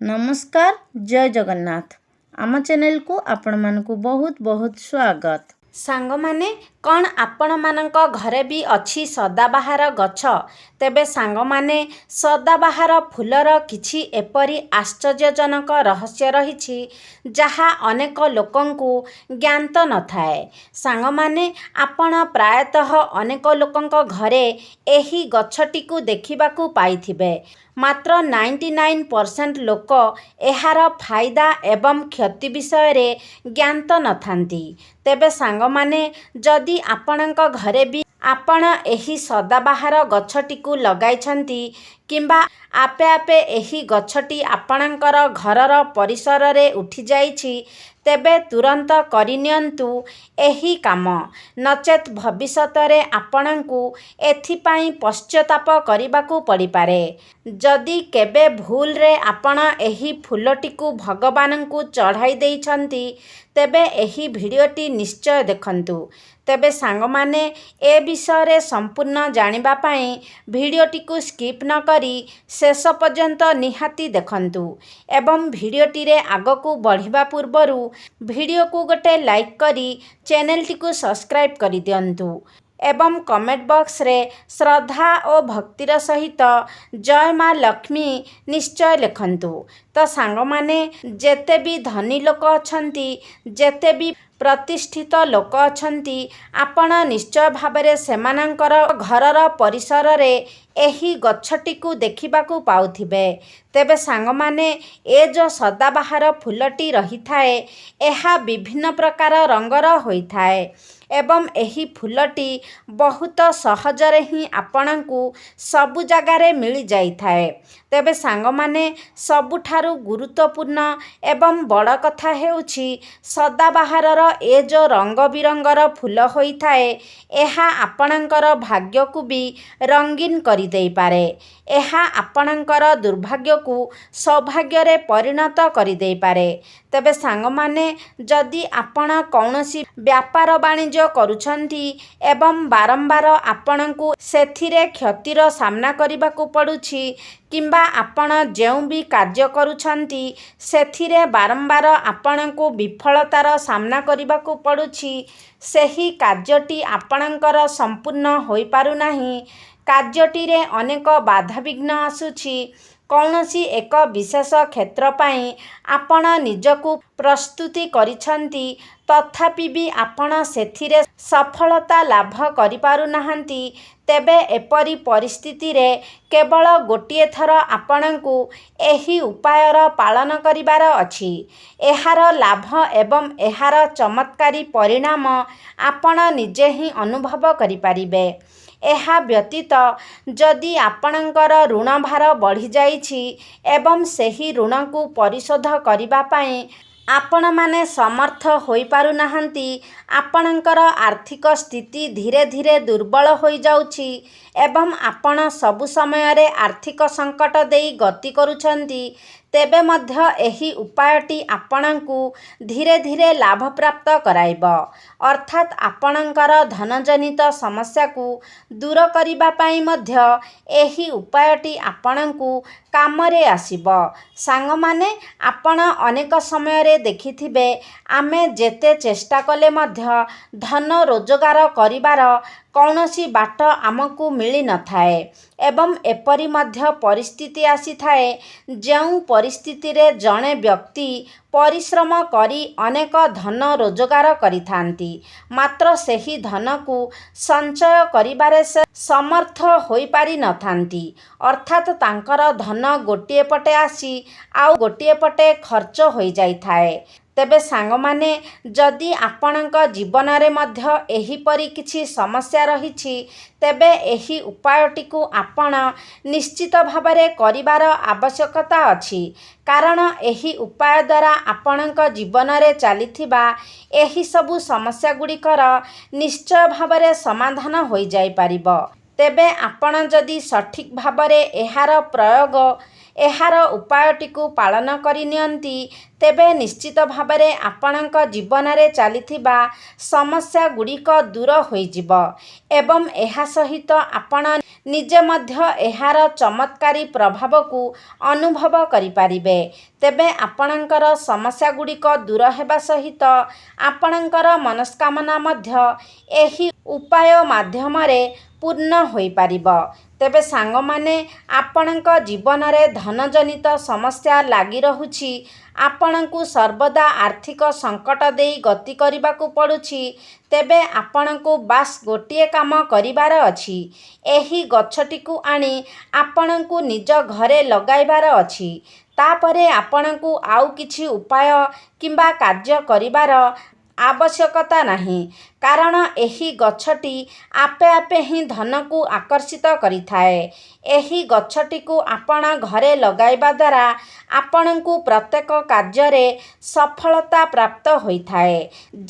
नमस्कार जय जगन्नाथ आम चैनल को आपण मानकु बहुत बहुत स्वागत। सांग माने कौन आपण मानक घरे भी अच्छी सदाबाहार गछ तेबे सांग माने सदाबाहार फूलर किछि एपरी आश्चर्यजनक रहस्य रहिछि जहा अनेक लोकंकु ज्ञात न थाए। सांग माने आपण प्रायतः अनेक लोकंक घरे एही गछटिकु देखिबाकु पाइथिबे मात्र 99% लोक एहार फायदा एवं क्षति विषय रे ज्ञात न थांती। तेबे सांग माने जदि आपणक घरे भी आपण एही सदाबाहार गछटिकु लगाइछंती किंबा आपे आपे एही गछटी आपणकर घरर परिसर रे उठी जाइछि तेबे तुरंत करिनियंतु एही काम नचेत भविष्यत रे आपणकु एथिपाई पश्चाताप करिबाकु पड़िपारे। जदि केबे भूल रे आपण एही फूलटिकु भगवानंकु चढ़ाई देइछंती तेबे एही भिडियोटी निश्चय देखंतु। तेबे सांग माने ए विषय रे संपूर्ण जानिबा पाई भिडियोटिकु स्किप न करी शेष पर्यंत निहाती देखंतु एवं भिडियोटी रे आगकु बढ़िबा पूर्वरु भिडियो को गोटे लाइक करी चैनल टिकु सब्सक्राइब करि दियंतु एवं कमेंट बॉक्स रे श्रद्धा और भक्तिर सहित जय माँ लक्ष्मी निश्चय लिखंतु। तो सांग माने जेते भी धनी लोक अछंती जेते भी प्रतिष्ठित लोक अछंती आपण निश्चय भाबरे सेमानंकर घरर परिसर रे एही गछटिकु देखिबाकु पाउथिबे। तेबे सांग माने ए जो सदाबाहार फूलटी रही थाए एहा विभिन्न प्रकार रंगर होई थाए एवं एही फूलटी बहुत सहजरे ही आपणकु सबु जगारे मिली जाई थाए। तेबे सांग माने सबुठारु गुरुत्वपूर्ण एवं बड़ कथा हेउछि सदाबाहारर ए जो रंग बिरंगर फूल होई थाए एहा आपणकर भाग्य को भी रंगीन करि देई पारे। एहा आपणकर दुर्भाग्य को सौभाग्य रे परिणत करि देई पारे। तेबे सांग माने जदि आपण कौनसी व्यापार वाणिज्य करुछंती एवं बारंबार आपणकु सेथिरे क्षतिर सामना करिबाकु पडुछि किंबा आपण जेउ भी कार्य करुछंती सेथिरे बारंबार आपणकु विफलतार सामना करिबाकु पडुछि सेही कार्यटी आपणकर संपूर्ण होई पारु नाही कार्यटी रे अनेक बाधा विघ्न आसुछि कौनसी एक विशेष क्षेत्र पाई आपण निजकु प्रस्तुति करिछंती तथापि भी आपण सेथिरे सफलता लाभ करि पारु नाहंती तेबे एपरी परिस्थिति रे केवल गोटिए थर आपणकु एही उपायर पालन करिबार अछि। एहार लाभ एवं एहार चमत्कारी परिणाम आपण निजे ही अनुभव करि पारिबे। एहा व्यतीत जदि आपणकर ऋण भार बढ़ी जाइछि एवं सेही ऋण को परिशोध करिबा पाई आपण माने समर्थ होई पारु नाहंती आपणकर आर्थिक स्थिति धीरे धीरे दुर्बल होई जाउछि एवं आपण सबु समय रे आर्थिक संकट देई गति करुछंती तेबे मध्य एही उपायटी आपणकु धीरे धीरे लाभ प्राप्त कराइब अर्थात आपणकर धनजनित समस्या को दूर करिबा पाई मध्य एही उपायटी आपणकु कामरे आसीब। सांग माने आपण अनेक समय रे देखिथिबे आमे जेते चेष्टा कले मध्य धन रोजगार करिबार कौनसी बाट आमको मिली न थाए एवं एपरी मध्य परिस्थिति आसी थाए जेउ परिस्थिति रे जणे व्यक्ति परिश्रम करी अनेक धन रोजगार करिथांती मात्र सेही धन को संचय करिबारे से समर्थ होई पारि न थांती अर्थात तांकर धन गोटिए पटे आसी आउ गोटिए पटे खर्च होई जाई थाए। तेबे सांग माने जदि आपणक जीवन रे मध्य एही परी किछि समस्या रहिछि तेबे एही उपायटिकु आपण निश्चित भाबरे करिवार आवश्यकता अछि कारण एही उपाय द्वारा आपणक जीवन रे चलिथिबा एही सबु समस्या गुड़िकर निश्चय भाबरे समाधान होई जाई पारिबो। तेबे आपण जदि सठिक भाबरे एहार प्रयोग ଏହାର ଉପାୟଟିକୁ ପାଳନ କରିନିଅନ୍ତି, ତେବେ ନିଶ୍ଚିତ ଭାବରେ ଆପଣଙ୍କ ଜୀବନରେ ଚାଲିଥିବା ସମସ୍ୟାଗୁଡ଼ିକ ଦୂର ହୋଇଯିବ ଏବଂ ଏହା ସହିତ ଆପଣ ନିଜେ ମଧ୍ୟ ଏହାର ଚମତ୍କାରୀ ପ୍ରଭାବକୁ ଅନୁଭବ କରିପାରିବେ। ତେବେ ଆପଣଙ୍କର ସମସ୍ୟାଗୁଡ଼ିକ ଦୂର ହେବା ସହିତ ଆପଣଙ୍କର ମନସ୍କାମନା ମଧ୍ୟ ଏହି ଉପାୟ ମାଧ୍ୟମରେ ପୂର୍ଣ୍ଣ ହୋଇପାରିବ। ତେବେ ସାଙ୍ଗମାନେ, ଆପଣଙ୍କ ଜୀବନରେ ଧନଜନିତ ସମସ୍ୟା ଲାଗି ରହୁଛି, ଆପଣଙ୍କୁ ସର୍ବଦା ଆର୍ଥିକ ସଙ୍କଟ ଦେଇ ଗତି କରିବାକୁ ପଡ଼ୁଛି, ତେବେ ଆପଣଙ୍କୁ ବାସ୍ ଗୋଟିଏ କାମ କରିବାର ଅଛି। ଏହି ଗଛଟିକୁ ଆଣି ଆପଣଙ୍କୁ ନିଜ ଘରେ ଲଗାଇବାର ଅଛି। ତାପରେ ଆପଣଙ୍କୁ ଆଉ କିଛି ଉପାୟ କିମ୍ବା କାର୍ଯ୍ୟ କରିବାର ଆବଶ୍ୟକତା ନାହିଁ, କାରଣ ଏହି ଗଛଟି ଆପେ ଆପେ ହିଁ ଧନକୁ ଆକର୍ଷିତ କରିଥାଏ। ଏହି ଗଛଟିକୁ ଆପଣ ଘରେ ଲଗାଇବା ଦ୍ୱାରା ଆପଣଙ୍କୁ ପ୍ରତ୍ୟେକ କାର୍ଯ୍ୟରେ ସଫଳତା ପ୍ରାପ୍ତ ହୋଇଥାଏ।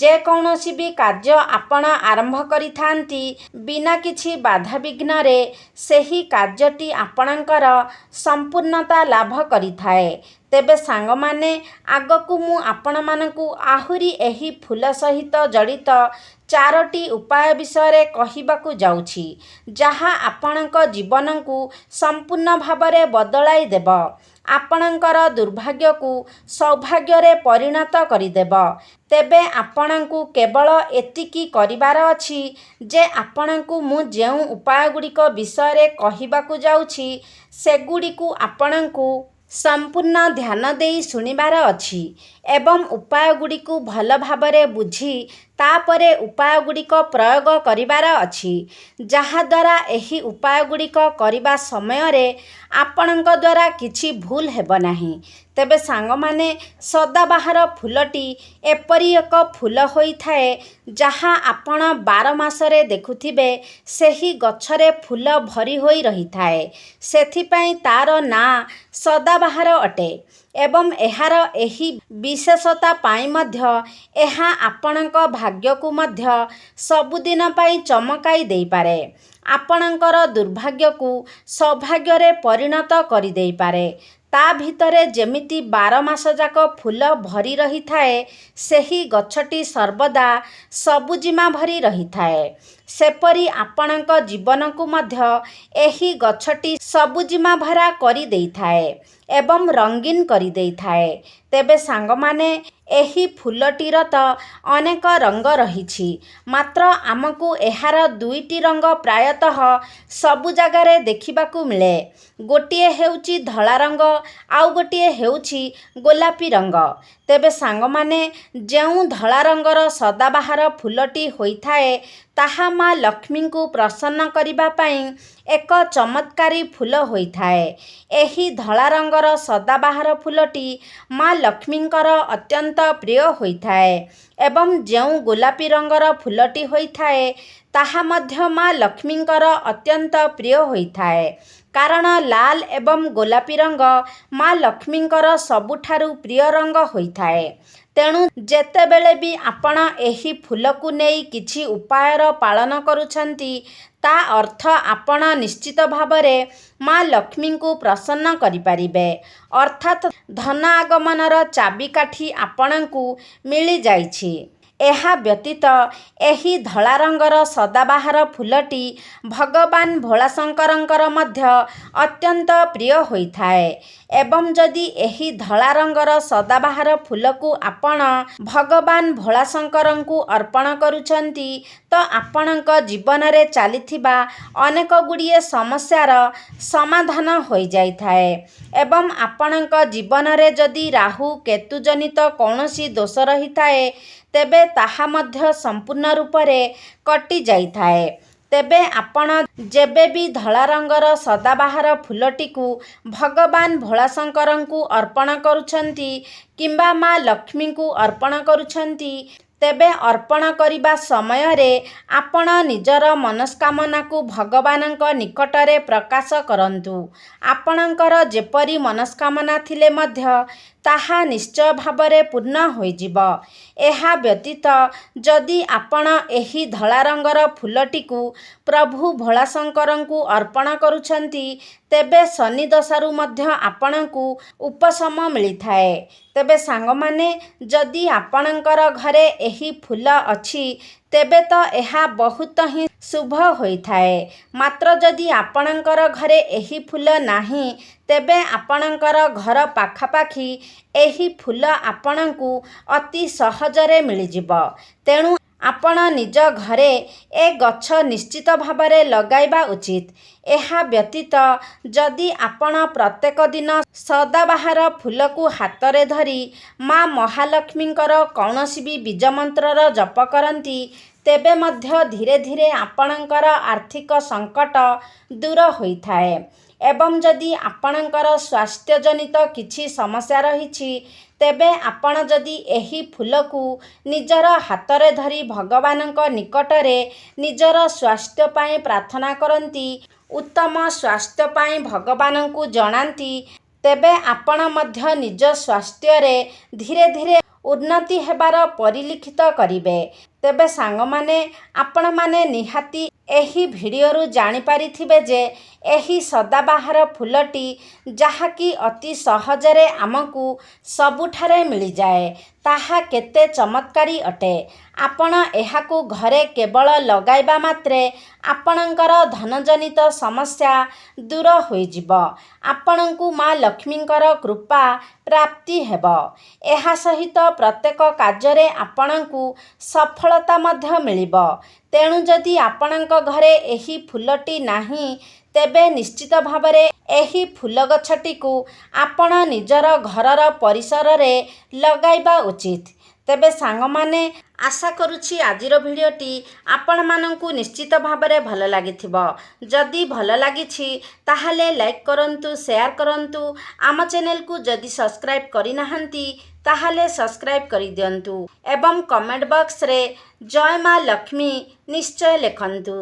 ଯେକୌଣସି ବି କାର୍ଯ୍ୟ ଆପଣ ଆରମ୍ଭ କରିଥାନ୍ତି, ବିନା କିଛି ବାଧାବିଘ୍ନରେ ସେହି କାର୍ଯ୍ୟଟି ଆପଣଙ୍କର ସମ୍ପୂର୍ଣ୍ଣତା ଲାଭ କରିଥାଏ। ତେବେ ସାଙ୍ଗମାନେ, ଆଗକୁ ମୁଁ ଆପଣମାନଙ୍କୁ ଆହୁରି ଏହି ଫୁଲ ସହିତ ଜଡ଼ିତ 4ଟି ଉପାୟ ବିଷୟରେ କହିବାକୁ ଯାଉଛି, ଯାହା ଆପଣଙ୍କ ଜୀବନକୁ ସମ୍ପୂର୍ଣ୍ଣ ଭାବରେ ବଦଳାଇ ଦେବ, ଆପଣଙ୍କର ଦୁର୍ଭାଗ୍ୟକୁ ସୌଭାଗ୍ୟରେ ପରିଣତ କରିଦେବ। ତେବେ ଆପଣଙ୍କୁ କେବଳ ଏତିକି କରିବାର ଅଛି ଯେ ଆପଣଙ୍କୁ ମୁଁ ଯେଉଁ ଉପାୟଗୁଡ଼ିକ ବିଷୟରେ କହିବାକୁ ଯାଉଛି, ସେଗୁଡ଼ିକୁ ଆପଣଙ୍କୁ ସମ୍ପୂର୍ଣ୍ଣ ଧ୍ୟାନ ଦେଇ ଶୁଣିବାର ଅଛି ଏବଂ ଉପାୟଗୁଡ଼ିକୁ ଭଲ ଭାବରେ ବୁଝି ତାପରେ ଉପାୟଗୁଡ଼ିକ ପ୍ରୟୋଗ କରିବାର ଅଛି, ଯାହାଦ୍ୱାରା ଏହି ଉପାୟଗୁଡ଼ିକ କରିବା ସମୟରେ ଆପଣଙ୍କ ଦ୍ୱାରା କିଛି ଭୁଲ ହେବ ନାହିଁ। ତେବେ ସାଙ୍ଗମାନେ, ସଦାବାହାର ଫୁଲଟି ଏପରି ଏକ ଫୁଲ ହୋଇଥାଏ, ଯାହା ଆପଣ 12 ମାସରେ ଦେଖୁଥିବେ ସେହି ଗଛରେ ଫୁଲ ଭରି ହୋଇ ରହିଥାଏ। ସେଥିପାଇଁ ତା'ର ନାଁ ସଦାବାହାର ଅଟେ ଏବଂ ଏହାର ଏହି ବିଶେଷତା ପାଇଁ ମଧ୍ୟ ଏହା ଆପଣଙ୍କ ଭାଗ୍ୟକୁ ମଧ୍ୟ ସବୁଦିନ ପାଇଁ ଚମକାଇ ଦେଇପାରେ, ଆପଣଙ୍କର ଦୁର୍ଭାଗ୍ୟକୁ ସୌଭାଗ୍ୟରେ ପରିଣତ କରିଦେଇପାରେ। ତା ଭିତରେ ଯେମିତି 12 ମାସ ଯାକ ଫୁଲ ଭରି ରହିଥାଏ, ସେହି ଗଛଟି ସର୍ବଦା ସବୁଜିମା ଭରି ରହିଥାଏ, ସେପରି ଆପଣଙ୍କ ଜୀବନକୁ ମଧ୍ୟ ଏହି ଗଛଟି ସବୁଜିମା ଭରା କରିଦେଇଥାଏ ଏବଂ ରଙ୍ଗୀନ କରିଦେଇଥାଏ। ତେବେ ସାଙ୍ଗମାନେ, ଏହି ଫୁଲଟିର ତ ଅନେକ ରଙ୍ଗ ରହିଛି, ମାତ୍ର ଆମକୁ ଏହାର 2ଟି ରଙ୍ଗ ପ୍ରାୟତଃ ସବୁ ଜାଗାରେ ଦେଖିବାକୁ ମିଳେ। ଗୋଟିଏ ହେଉଛି ଧଳା ରଙ୍ଗ, ଆଉ ଗୋଟିଏ ହେଉଛି ଗୋଲାପୀ ରଙ୍ଗ। ତେବେ ସାଙ୍ଗମାନେ, ଯେଉଁ ଧଳା ରଙ୍ଗର ସଦାବାହାର ଫୁଲଟି ହୋଇଥାଏ, ତାହା ମା ଲକ୍ଷ୍ମୀଙ୍କୁ ପ୍ରସନ୍ନ କରିବା ପାଇଁ ଏକ ଚମତ୍କାରୀ ଫୁଲ ହୋଇଥାଏ। ଏହି ଧଳା ରଙ୍ଗର ସଦାବାହାର ଫୁଲଟି ମା ଲକ୍ଷ୍ମୀଙ୍କର ଅତ୍ୟନ୍ତ ପ୍ରିୟ ହୋଇଥାଏ ଏବଂ ଯେଉଁ ଗୋଲାପୀ ରଙ୍ଗର ଫୁଲଟି ହୋଇଥାଏ, ତାହା ମଧ୍ୟ ମା ଲକ୍ଷ୍ମୀଙ୍କର ଅତ୍ୟନ୍ତ ପ୍ରିୟ ହୋଇଥାଏ, କାରଣ ଲାଲ ଏବଂ ଗୋଲାପୀ ରଙ୍ଗ ମା ଲକ୍ଷ୍ମୀଙ୍କର ସବୁଠାରୁ ପ୍ରିୟ ରଙ୍ଗ ହୋଇଥାଏ। ତେଣୁ ଯେତେବେଳେ ବି ଆପଣ ଏହି ଫୁଲକୁ ନେଇ କିଛି ଉପାୟର ପାଳନ କରୁଛନ୍ତି, ତା ଅର୍ଥ ଆପଣ ନିଶ୍ଚିତ ଭାବରେ ମା ଲକ୍ଷ୍ମୀଙ୍କୁ ପ୍ରସନ୍ନ କରିପାରିବେ, ଅର୍ଥାତ୍ ଧନ ଆଗମନର ଚାବିକାଠି ଆପଣଙ୍କୁ ମିଳିଯାଇଛି। ଏହା ବ୍ୟତୀତ ଏହି ଧଳା ରଙ୍ଗର ସଦାବାହାର ଫୁଲଟି ଭଗବାନ ଭୋଳାଶଙ୍କରଙ୍କର ମଧ୍ୟ ଅତ୍ୟନ୍ତ ପ୍ରିୟ ହୋଇଥାଏ ଏବଂ ଯଦି ଏହି ଧଳା ରଙ୍ଗର ସଦାବାହାର ଫୁଲକୁ ଆପଣ ଭଗବାନ ଭୋଳାଶଙ୍କରଙ୍କୁ ଅର୍ପଣ କରୁଛନ୍ତି, ତ ଆପଣଙ୍କ ଜୀବନରେ ଚାଲିଥିବା ଅନେକ ଗୁଡ଼ିଏ ସମସ୍ୟାର ସମାଧାନ ହୋଇଯାଇଥାଏ ଏବଂ ଆପଣଙ୍କ ଜୀବନରେ ଯଦି ରାହୁ କେତୁ ଜନିତ କୌଣସି ଦୋଷ ରହିଥାଏ, ତେବେ ତାହା ମଧ୍ୟ ସମ୍ପୂର୍ଣ୍ଣ ରୂପରେ କଟିଯାଇଥାଏ। ତେବେ ଆପଣ ଯେବେ ବି ଧଳା ରଙ୍ଗର ସଦାବାହାର ଫୁଲଟିକୁ ଭଗବାନ ଭୋଳାଶଙ୍କରଙ୍କୁ ଅର୍ପଣ କରୁଛନ୍ତି କିମ୍ବା ମା ଲକ୍ଷ୍ମୀଙ୍କୁ ଅର୍ପଣ କରୁଛନ୍ତି, ତେବେ ଅର୍ପଣ କରିବା ସମୟରେ ଆପଣ ନିଜର ମନସ୍କାମନାକୁ ଭଗବାନଙ୍କ ନିକଟରେ ପ୍ରକାଶ କରନ୍ତୁ। ଆପଣଙ୍କର ଯେପରି ମନସ୍କାମନା ଥିଲେ ମଧ୍ୟ ତାହା ନିଶ୍ଚୟ ଭାବରେ ପୂର୍ଣ୍ଣ ହୋଇଯିବ। ଏହା ବ୍ୟତୀତ ଯଦି ଆପଣ ଏହି ଧଳା ରଙ୍ଗର ଫୁଲଟିକୁ ପ୍ରଭୁ ଭୋଳାଶଙ୍କରଙ୍କୁ ଅର୍ପଣ କରୁଛନ୍ତି, ତେବେ ଶନି ଦଶାରୁ ମଧ୍ୟ ଆପଣଙ୍କୁ ଉପଶମ ମିଳିଥାଏ। ତେବେ ସାଙ୍ଗମାନେ, ଯଦି ଆପଣଙ୍କର ଘରେ ଏହି ଫୁଲ ଅଛି, ତେବେ ତ ଏହା ବହୁତ ହିଁ ଶୁଭ ହୋଇଥାଏ। ମାତ୍ର ଯଦି ଆପଣଙ୍କର ଘରେ ଏହି ଫୁଲ ନାହିଁ, ତେବେ ଆପଣଙ୍କର ଘର ପାଖାପାଖି ଏହି ଫୁଲ ଆପଣଙ୍କୁ ଅତି ସହଜରେ ମିଳିଯିବ। ତେଣୁ ଆପଣ ନିଜ ଘରେ ଏ ଗଛ ନିଶ୍ଚିତ ଭାବରେ ଲଗାଇବା ଉଚିତ। ଏହା ବ୍ୟତୀତ ଯଦି ଆପଣ ପ୍ରତ୍ୟେକ ଦିନ ସଦାବାହାର ଫୁଲକୁ ହାତରେ ଧରି ମା ମହାଲକ୍ଷ୍ମୀଙ୍କର କୌଣସି ବି ବୀଜମନ୍ତ୍ରର ଜପ କରନ୍ତି, ତେବେ ମଧ୍ୟ ଧୀରେ ଧୀରେ ଆପଣଙ୍କର ଆର୍ଥିକ ସଙ୍କଟ ଦୂର ହୋଇଥାଏ। ଏବଂ ଯଦି ଆପଣଙ୍କର ସ୍ୱାସ୍ଥ୍ୟଜନିତ କିଛି ସମସ୍ୟା ରହିଛି, ତେବେ ଆପଣ ଯଦି ଏହି ଫୁଲକୁ ନିଜର ହାତରେ ଧରି ଭଗବାନଙ୍କ ନିକଟରେ ନିଜର ସ୍ୱାସ୍ଥ୍ୟ ପାଇଁ ପ୍ରାର୍ଥନା କରନ୍ତି, ଉତ୍ତମ ସ୍ୱାସ୍ଥ୍ୟ ପାଇଁ ଭଗବାନଙ୍କୁ ଜଣାନ୍ତି, ତେବେ ଆପଣ ମଧ୍ୟ ନିଜ ସ୍ୱାସ୍ଥ୍ୟରେ ଧୀରେ ଧୀରେ ଉନ୍ନତି ହେବାର ପରିଲକ୍ଷିତ କରିବେ। ତେବେ ସାଙ୍ଗମାନେ, ଆପଣମାନେ ନିହାତି ଏହି ଭିଡ଼ିଓରୁ ଜାଣିପାରିଥିବେ ଯେ ଏହି ସଦାବାହାର ଫୁଲଟି, ଯାହାକି ଅତି ସହଜରେ ଆମକୁ ସବୁଠାରେ ମିଳିଯାଏ, ତାହା କେତେ ଚମତ୍କାରୀ ଅଟେ। ଆପଣ ଏହାକୁ ଘରେ କେବଳ ଲଗାଇବା ମାତ୍ରେ ଆପଣଙ୍କର ଧନଜନିତ ସମସ୍ୟା ଦୂର ହୋଇଯିବ। ଆପଣଙ୍କୁ ମା ଲକ୍ଷ୍ମୀଙ୍କର କୃପା ପ୍ରାପ୍ତି ହେବ। ଏହା ସହିତ ପ୍ରତ୍ୟେକ କାର୍ଯ୍ୟରେ ଆପଣଙ୍କୁ ସଫଳତା ମଧ୍ୟ ମିଳିବ। ତେଣୁ ଯଦି ଆପଣଙ୍କ ଘରେ ଏହି ଫୁଲଟି ନାହିଁ, ତେବେ ନିଶ୍ଚିତ ଭାବରେ ଏହି ଫୁଲ ଗଛଟିକୁ ଆପଣ ନିଜର ଘରର ପରିସରରେ ଲଗାଇବା ଉଚିତ। ତେବେ ସାଙ୍ଗମାନେ, ଆଶା କରୁଛି ଆଜିର ଭିଡ଼ିଓଟି ଆପଣମାନଙ୍କୁ ନିଶ୍ଚିତ ଭାବରେ ଭଲ ଲାଗିଥିବ। ଯଦି ଭଲ ଲାଗିଛି, ତାହେଲେ ଲାଇକ୍ କରନ୍ତୁ, ସେୟାର କରନ୍ତୁ। ଆମ ଚ୍ୟାନେଲକୁ ଯଦି ସବସ୍କ୍ରାଇବ୍ କରିନାହାନ୍ତି, ତାହେଲେ ସବସ୍କ୍ରାଇବ୍ କରିଦିଅନ୍ତୁ ଏବଂ କମେଣ୍ଟ ବକ୍ସରେ ଜୟ ମା ଲକ୍ଷ୍ମୀ ନିଶ୍ଚୟ ଲେଖନ୍ତୁ।